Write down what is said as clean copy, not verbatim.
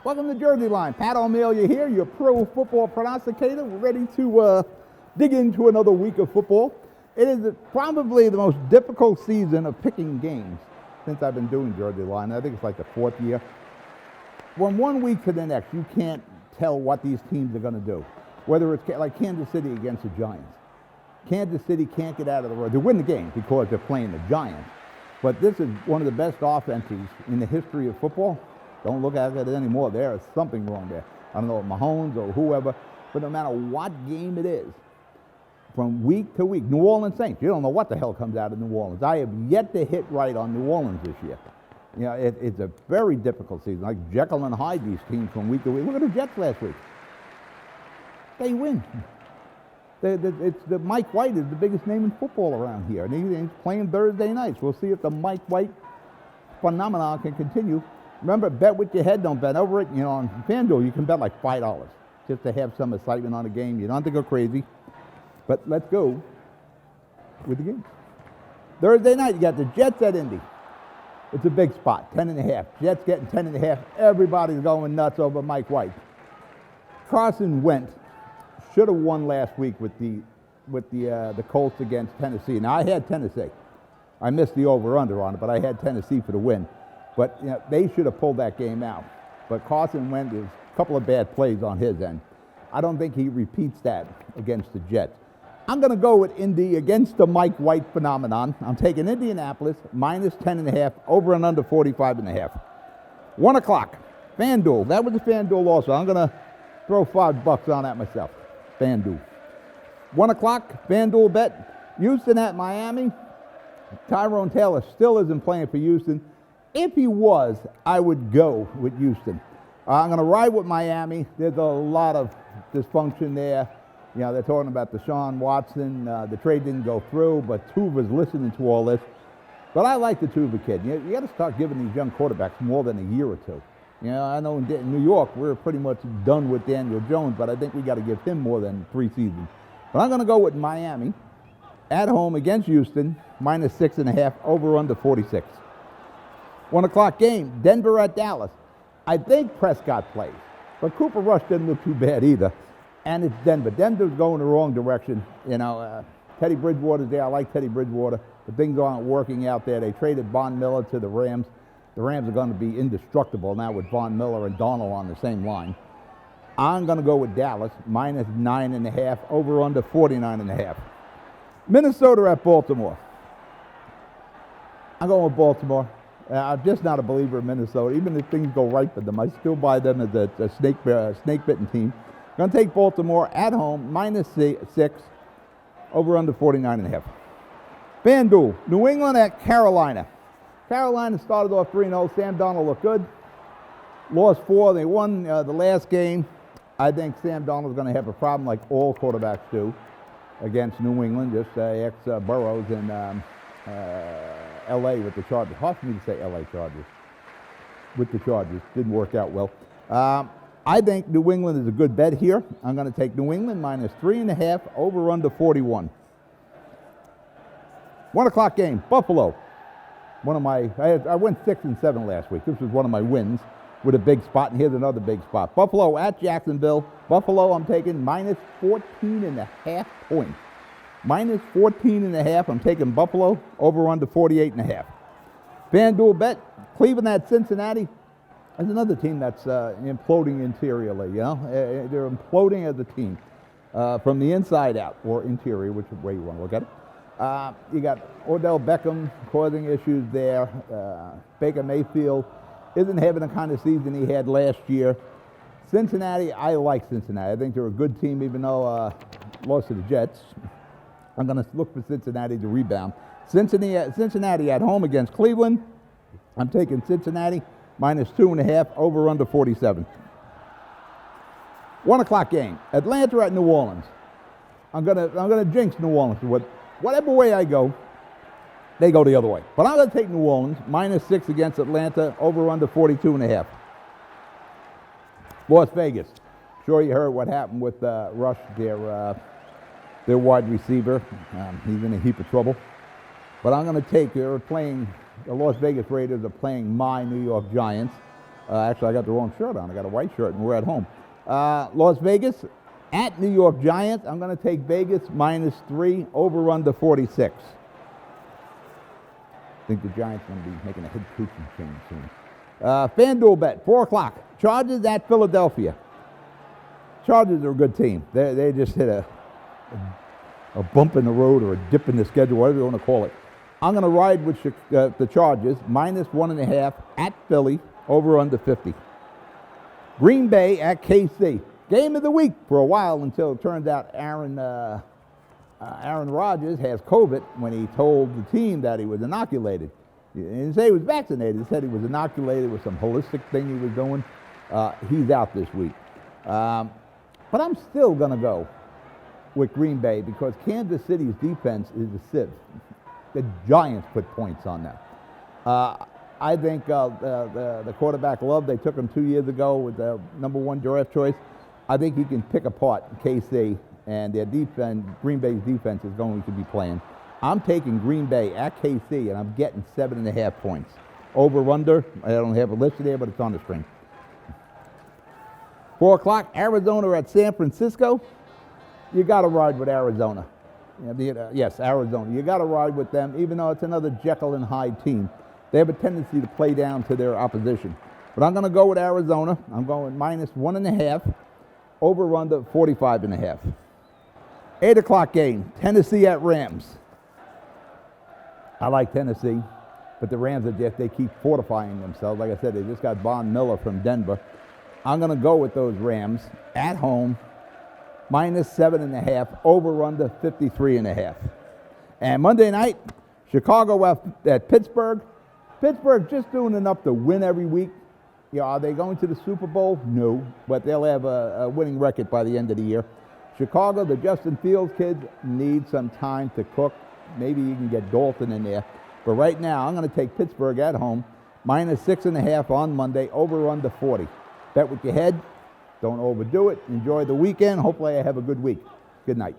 Welcome to Jersey Line. Pat O'Meara here, your pro football prognosticator. We're ready to dig into another week of football. It is probably the most difficult season of picking games since I've been doing Jersey Line. I think it's like the fourth year. From one week to the next, you can't tell what these teams are going to do. Whether it's like Kansas City against the Giants. Kansas City can't get out of the road. They win the game because they're playing the Giants. But this is one of the best offenses in the history of football. Don't look at it anymore. There is something wrong there. I don't know if Mahomes or whoever, but no matter what game it is, from week to week, New Orleans Saints, you don't know what the hell comes out of New Orleans. I have yet to hit right on New Orleans this year. You know, it's a very difficult season. Like Jekyll and Hyde, these teams from week to week. Look at the Jets last week. They win. Mike White is the biggest name in football around here, and he's playing Thursday nights. We'll see if the Mike White phenomenon can continue. Remember, bet with your head, don't bet over it. You know, on FanDuel, you can bet like $5 just to have some excitement on the game. You don't have to go crazy. But let's go with the games. Thursday night, you got the Jets at Indy. It's a big spot, 10.5. Jets getting 10.5. Everybody's going nuts over Mike White. Carson Wentz should have won last week with the Colts against Tennessee. Now, I had Tennessee. I missed the over-under on it, but I had Tennessee for the win. But you know, they should have pulled that game out. But Carson Wentz is a couple of bad plays on his end. I don't think he repeats that against the Jets. I'm going to go with Indy against the Mike White phenomenon. I'm taking Indianapolis minus 10.5, over and under 45.5. 1 o'clock, FanDuel. That was the FanDuel also. I'm going to throw $5 on that myself. FanDuel. 1 o'clock, FanDuel bet. Houston at Miami. Tyrone Taylor still isn't playing for Houston. If he was, I would go with Houston. I'm going to ride with Miami. There's a lot of dysfunction there. You know, they're talking about Deshaun Watson. The trade didn't go through, but Tuva's listening to all this. But I like the Tuva kid. You got to start giving these young quarterbacks more than a year or two. You know, I know in New York we're pretty much done with Daniel Jones, but I think we got to give him more than 3 seasons. But I'm going to go with Miami at home against Houston, minus 6.5, over under 46. 1 o'clock game, Denver at Dallas. I think Prescott plays, but Cooper Rush didn't look too bad either. And it's Denver. Denver's going the wrong direction. You know, Teddy Bridgewater's there. I like Teddy Bridgewater, but things aren't working out there. They traded Von Miller to the Rams. The Rams are going to be indestructible now with Von Miller and Donald on the same line. I'm going to go with Dallas, minus 9.5, over under 49.5. Minnesota at Baltimore. I'm going with Baltimore. I'm just not a believer in Minnesota. Even if things go right for them, I still buy them as a snake-bitten team. Going to take Baltimore at home, minus 6, over under 49.5. FanDuel, New England at Carolina. Carolina started off 3-0. Sam Darnold looked good. Lost 4. They won the last game. I think Sam Darnold's going to have a problem like all quarterbacks do against New England, just ex-Burrows and L.A. with the Chargers. Hard for me to say L.A. Chargers. With the Chargers. Didn't work out well. I think New England is a good bet here. I'm going to take New England minus 3.5, over under 41. 1 o'clock game, Buffalo. I went 6-7 last week. This was one of my wins with a big spot, and here's another big spot. Buffalo at Jacksonville. Buffalo, I'm taking minus 14.5 points. Minus 14.5, I'm taking Buffalo, over under 48.5. FanDuel bet, Cleveland at Cincinnati. There's another team that's imploding interiorly, you know. They're imploding as a team from the inside out, or interior, which way you want to look at it. You got Odell Beckham causing issues there. Baker Mayfield isn't having the kind of season he had last year. Cincinnati, I like Cincinnati. I think they're a good team, even though lost to the Jets. I'm going to look for Cincinnati to rebound. Cincinnati at home against Cleveland. I'm taking Cincinnati minus 2.5, over under 47. 1 o'clock game, Atlanta at New Orleans. I'm gonna jinx New Orleans. Whatever way I go, they go the other way. But I'm going to take New Orleans, minus 6 against Atlanta, over under 42.5. Las Vegas. Sure you heard what happened with Rush, their wide receiver. He's in a heap of trouble. But I'm going to take, the Las Vegas Raiders are playing my New York Giants. Actually, I got the wrong shirt on. I got a white shirt, and we're at home. Las Vegas at New York Giants. I'm going to take Vegas -3, over under 46. I think the Giants are going to be making a head coaching change soon. FanDuel bet, 4 o'clock. Chargers at Philadelphia. Chargers are a good team. They just hit a bump in the road or a dip in the schedule, whatever you want to call it. I'm going to ride with the Chargers, -1.5 at Philly, over under 50. Green Bay at KC. Game of the week for a while until it turns out Aaron Rodgers has COVID when he told the team that he was inoculated. He didn't say he was vaccinated. He said he was inoculated with some holistic thing he was doing. He's out this week. But I'm still going to go with Green Bay because Kansas City's defense is a sieve. The Giants put points on them. I think the quarterback Love, they took him 2 years ago with the #1 draft choice. I think he can pick apart KC, and their defense, Green Bay's defense, is going to be playing. I'm taking Green Bay at KC, and I'm getting 7.5 points. Over, under, I don't have it listed there, but it's on the screen. 4 o'clock, Arizona at San Francisco. You got to ride with Arizona. Yes, Arizona. You got to ride with them, even though it's another Jekyll and Hyde team. They have a tendency to play down to their opposition. But I'm going to go with Arizona. I'm going -1.5, over under 45.5. 8 o'clock game, Tennessee at Rams. I like Tennessee, but the Rams are just, they keep fortifying themselves. Like I said, they just got Von Miller from Denver. I'm going to go with those Rams at home, -7.5, over under 53.5. And Monday night, Chicago at Pittsburgh. Pittsburgh just doing enough to win every week. Are they going to the Super Bowl? No, but they'll have a winning record by the end of the year. Chicago, the Justin Fields kids need some time to cook. Maybe you can get Dalton in there. But right now, I'm going to take Pittsburgh at home, -6.5 on Monday, over under 40. Bet with your head. Don't overdo it. Enjoy the weekend. Hopefully I have a good week. Good night.